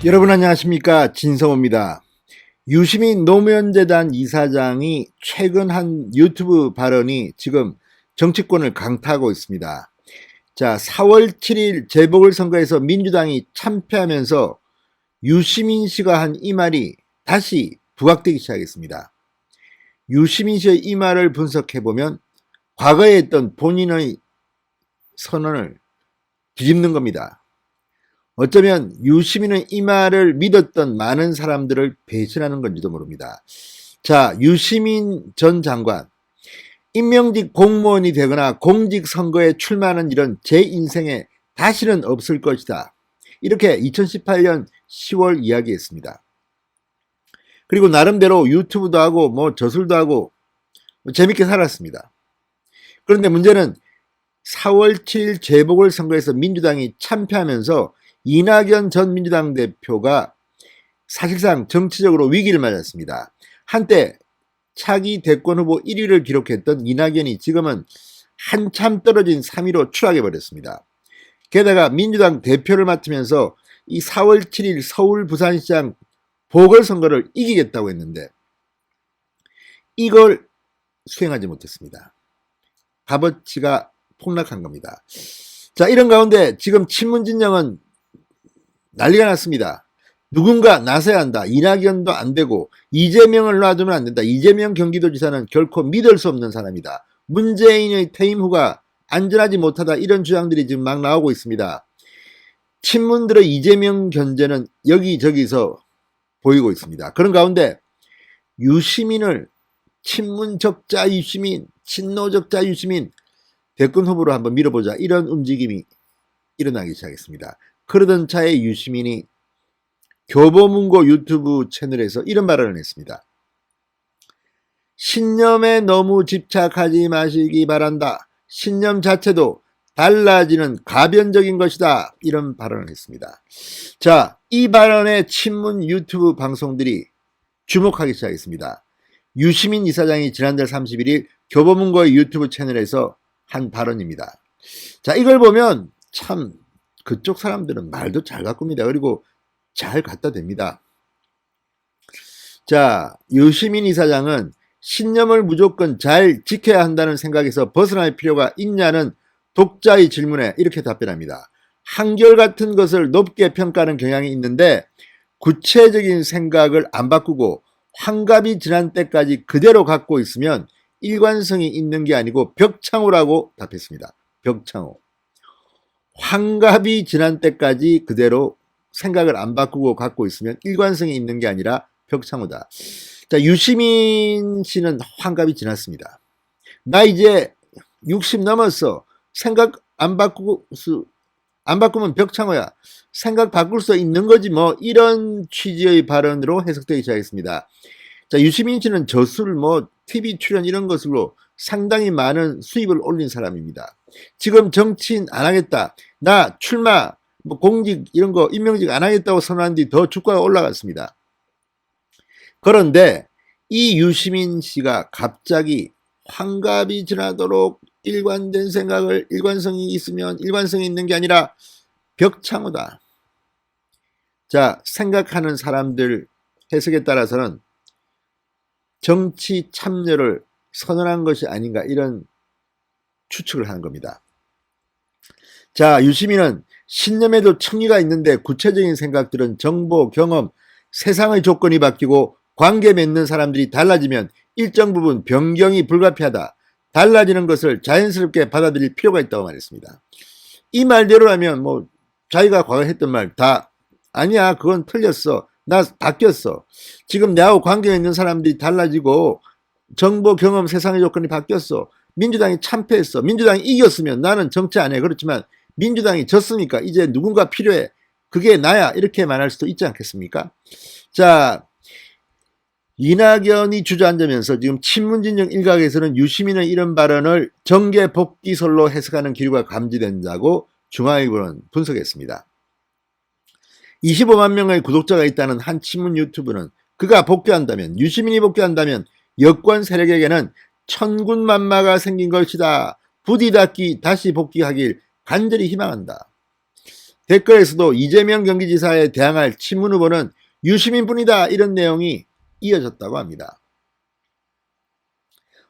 여러분 안녕하십니까, 진성호입니다. 유시민 노무현재단 이사장이 최근 한 유튜브 발언이 지금 정치권을 강타하고 있습니다. 자, 4월 7일 재보궐선거에서 민주당이 참패하면서 유시민 씨가 한 이 말이 다시 부각되기 시작했습니다. 유시민 씨의 이 말을 분석해보면 과거에 했던 본인의 선언을 뒤집는 겁니다. 어쩌면 유시민은 이 말을 믿었던 많은 사람들을 배신하는 건지도 모릅니다. 자, 유시민 전 장관, 임명직 공무원이 되거나 공직선거에 출마하는 일은 제 인생에 다시는 없을 것이다. 이렇게 2018년 10월 이야기했습니다. 그리고 나름대로 유튜브도 하고 저술도 하고 재밌게 살았습니다. 그런데 문제는 4월 7일 재보궐선거에서 민주당이 참패하면서 이낙연 전 민주당 대표가 사실상 정치적으로 위기를 맞았습니다. 한때 차기 대권 후보 1위를 기록했던 이낙연이 지금은 한참 떨어진 3위로 추락해버렸습니다. 게다가 민주당 대표를 맡으면서 이 4월 7일 서울 부산시장 보궐선거를 이기겠다고 했는데 이걸 수행하지 못했습니다. 값어치가 폭락한 겁니다. 자, 이런 가운데 지금 친문 진영은 난리가 났습니다. 누군가 나서야 한다. 이낙연도 안 되고 이재명을 놔두면 안 된다. 이재명 경기도지사는 결코 믿을 수 없는 사람이다. 문재인의 퇴임 후가 안전하지 못하다. 이런 주장들이 지금 막 나오고 있습니다. 친문들의 이재명 견제는 여기저기서 보이고 있습니다. 그런 가운데 유시민을 친문적자 유시민, 친노적자 유시민 대권 후보로 한번 밀어보자. 이런 움직임이 일어나기 시작했습니다. 그러던 차에 유시민이 교보문고 유튜브 채널에서 이런 발언을 했습니다. 신념에 너무 집착하지 마시기 바란다. 신념 자체도 달라지는 가변적인 것이다. 이런 발언을 했습니다. 자, 이 발언에 친문 유튜브 방송들이 주목하기 시작했습니다. 유시민 이사장이 지난달 31일 교보문고의 유튜브 채널에서 한 발언입니다. 자, 이걸 보면 참 그쪽 사람들은 말도 잘 바꿉니다. 그리고 잘 갖다 댑니다. 자, 유시민 이사장은 신념을 무조건 잘 지켜야 한다는 생각에서 벗어날 필요가 있냐는 독자의 질문에 이렇게 답변합니다. 한결같은 것을 높게 평가하는 경향이 있는데 구체적인 생각을 안 바꾸고 환갑이 지난 때까지 그대로 갖고 있으면 일관성이 있는 게 아니고 벽창호라고 답했습니다. 벽창호. 환갑이 지난 때까지 그대로 생각을 안 바꾸고 갖고 있으면 일관성이 있는 게 아니라 벽창호다. 자, 유시민 씨는 환갑이 지났습니다. 나 이제 60 넘었어. 생각 안 바꾸면 벽창호야. 생각 바꿀 수 있는 거지 뭐. 이런 취지의 발언으로 해석되기 시작했습니다. 자, 유시민 씨는 저술, TV 출연 이런 것으로 상당히 많은 수입을 올린 사람입니다. 지금 정치인 안 하겠다. 나 출마, 공직 이런 거 임명직 안 하겠다고 선언한 뒤 더 주가가 올라갔습니다. 그런데 이 유시민 씨가 갑자기 환갑이 지나도록 일관된 생각을 일관성이 있으면 일관성이 있는 게 아니라 벽창호다. 자, 생각하는 사람들 해석에 따라서는 정치 참여를 선언한 것이 아닌가 이런 추측을 하는 겁니다. 자, 유시민은 신념에도 청리가 있는데 구체적인 생각들은 정보, 경험, 세상의 조건이 바뀌고 관계 맺는 사람들이 달라지면 일정 부분 변경이 불가피하다. 달라지는 것을 자연스럽게 받아들일 필요가 있다고 말했습니다. 이 말대로라면 자기가 과거에 했던 말 다 아니야, 그건 틀렸어. 나 바뀌었어. 지금 나하고 관계 있는 사람들이 달라지고 정보, 경험, 세상의 조건이 바뀌었어. 민주당이 참패했어. 민주당이 이겼으면 나는 정치 안 해. 그렇지만 민주당이 졌으니까 이제 누군가 필요해. 그게 나야. 이렇게 말할 수도 있지 않겠습니까? 자, 이낙연이 주저앉으면서 지금 친문진영 일각에서는 유시민의 이런 발언을 정계 복귀설로 해석하는 기류가 감지된다고 중앙일보는 분석했습니다. 25만 명의 구독자가 있다는 한 친문 유튜브는 그가 복귀한다면, 유시민이 복귀한다면 여권 세력에게는 천군만마가 생긴 것이다. 부디 닦기 다시 복귀하길 간절히 희망한다. 댓글에서도 이재명 경기지사에 대항할 친문 후보는 유시민뿐이다, 이런 내용이 이어졌다고 합니다.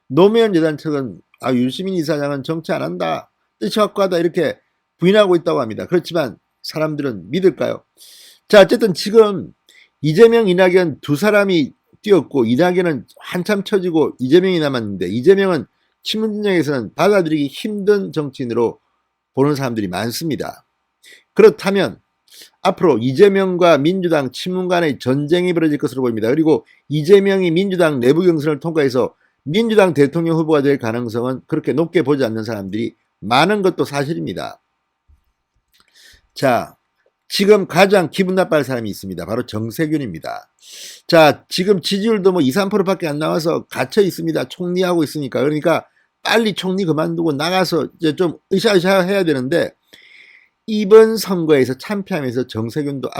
노무현 재단 측은 유시민 이사장은 정치 안 한다, 뜻이 확고하다, 이렇게 부인하고 있다고 합니다. 그렇지만 사람들은 믿을까요? 자, 어쨌든 지금 이재명, 이낙연 두 사람이 뛰었고, 이낙연은 한참 처지고 이재명이 남았는데, 이재명은 친문 진영에서는 받아들이기 힘든 정치인으로 보는 사람들이 많습니다. 그렇다면 앞으로 이재명과 민주당 친문 간의 전쟁이 벌어질 것으로 보입니다. 그리고 이재명이 민주당 내부 경선을 통과해서 민주당 대통령 후보가 될 가능성은 그렇게 높게 보지 않는 사람들이 많은 것도 사실입니다. 자, 지금 가장 기분 나빠할 사람이 있습니다. 바로 정세균입니다. 자, 지금 지지율도 뭐 2, 3%밖에 안 나와서 갇혀 있습니다. 총리하고 있으니까. 그러니까 빨리 총리 그만두고 나가서 이제 좀 으쌰으쌰 해야 되는데, 이번 선거에서 참패하면서 정세균도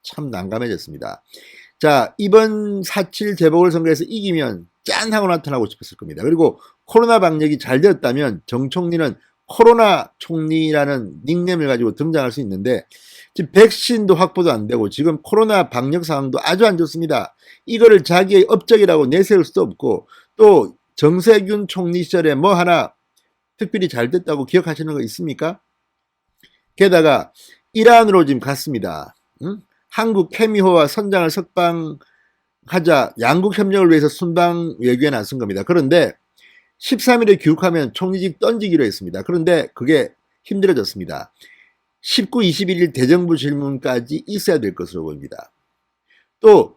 참 난감해졌습니다. 자, 이번 4.7 재보궐선거에서 이기면 짠 하고 나타나고 싶었을 겁니다. 그리고 코로나 방역이 잘 되었다면 정 총리는 코로나 총리라는 닉네임을 가지고 등장할 수 있는데, 지금 백신도 확보도 안 되고 지금 코로나 방역 상황도 아주 안 좋습니다. 이거를 자기의 업적이라고 내세울 수도 없고, 또 정세균 총리 시절에 뭐 하나 특별히 잘 됐다고 기억하시는 거 있습니까? 게다가 이란으로 지금 갔습니다. 한국 케미호와 선장을 석방하자 양국 협력을 위해서 순방 외교에 나선 겁니다. 그런데 13일에 귀국하면 총리직 던지기로 했습니다. 그런데 그게 힘들어졌습니다. 19, 21일 대정부 질문까지 있어야 될 것으로 보입니다. 또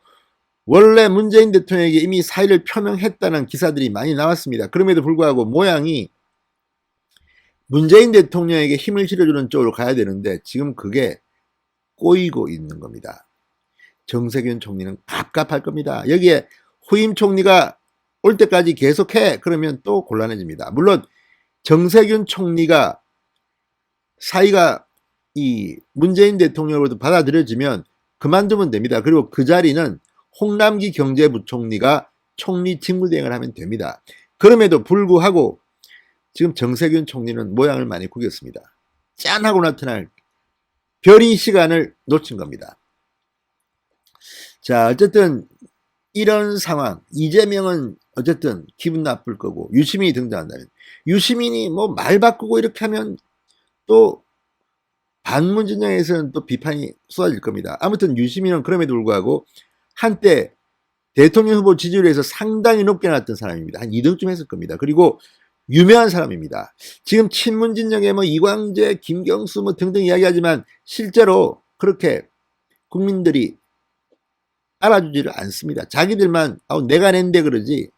원래 문재인 대통령에게 이미 사의를 표명했다는 기사들이 많이 나왔습니다. 그럼에도 불구하고 모양이 문재인 대통령에게 힘을 실어주는 쪽으로 가야 되는데 지금 그게 꼬이고 있는 겁니다. 정세균 총리는 갑갑할 겁니다. 여기에 후임 총리가 올 때까지 계속해, 그러면 또 곤란해집니다. 물론 정세균 총리가 사의가 이 문재인 대통령으로부터 받아들여지면 그만두면 됩니다. 그리고 그 자리는 홍남기 경제부총리가 총리 직무대행을 하면 됩니다. 그럼에도 불구하고 지금 정세균 총리는 모양을 많이 구겼습니다. 짠 하고 나타날 별이 시간을 놓친 겁니다. 자, 어쨌든 이런 상황, 이재명은 어쨌든 기분 나쁠 거고, 유시민이 등장한다면, 유시민이 뭐 말 바꾸고 이렇게 하면 또 반문 진영에서는 또 비판이 쏟아질 겁니다. 아무튼 유시민은 그럼에도 불구하고 한때 대통령 후보 지지율에서 상당히 높게 나왔던 사람입니다. 한 2등쯤 했을 겁니다. 그리고 유명한 사람입니다. 지금 친문 진영에 뭐 이광재, 김경수 뭐 등등 이야기하지만 실제로 그렇게 국민들이 알아주지를 않습니다. 자기들만 내가 낸데 그러지.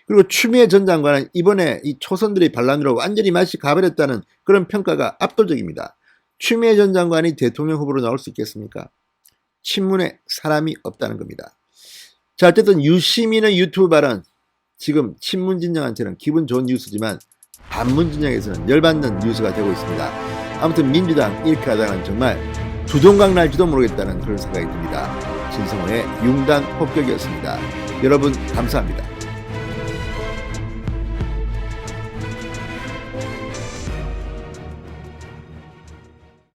그리고 추미애 전 장관은 이번에 이 초선들의 반란으로 완전히 맛이 가버렸다는 그런 평가가 압도적입니다. 추미애 전 장관이 대통령 후보로 나올 수 있겠습니까? 친문에 사람이 없다는 겁니다. 자, 어쨌든 유시민의 유튜브 발언, 지금 친문 진영한테는 기분 좋은 뉴스지만 반문 진영에서는 열받는 뉴스가 되고 있습니다. 아무튼 민주당 이렇게 하다가는 정말 두동강 날지도 모르겠다는 그런 생각이 듭니다. 진성호의 융단 폭격이었습니다. 여러분 감사합니다.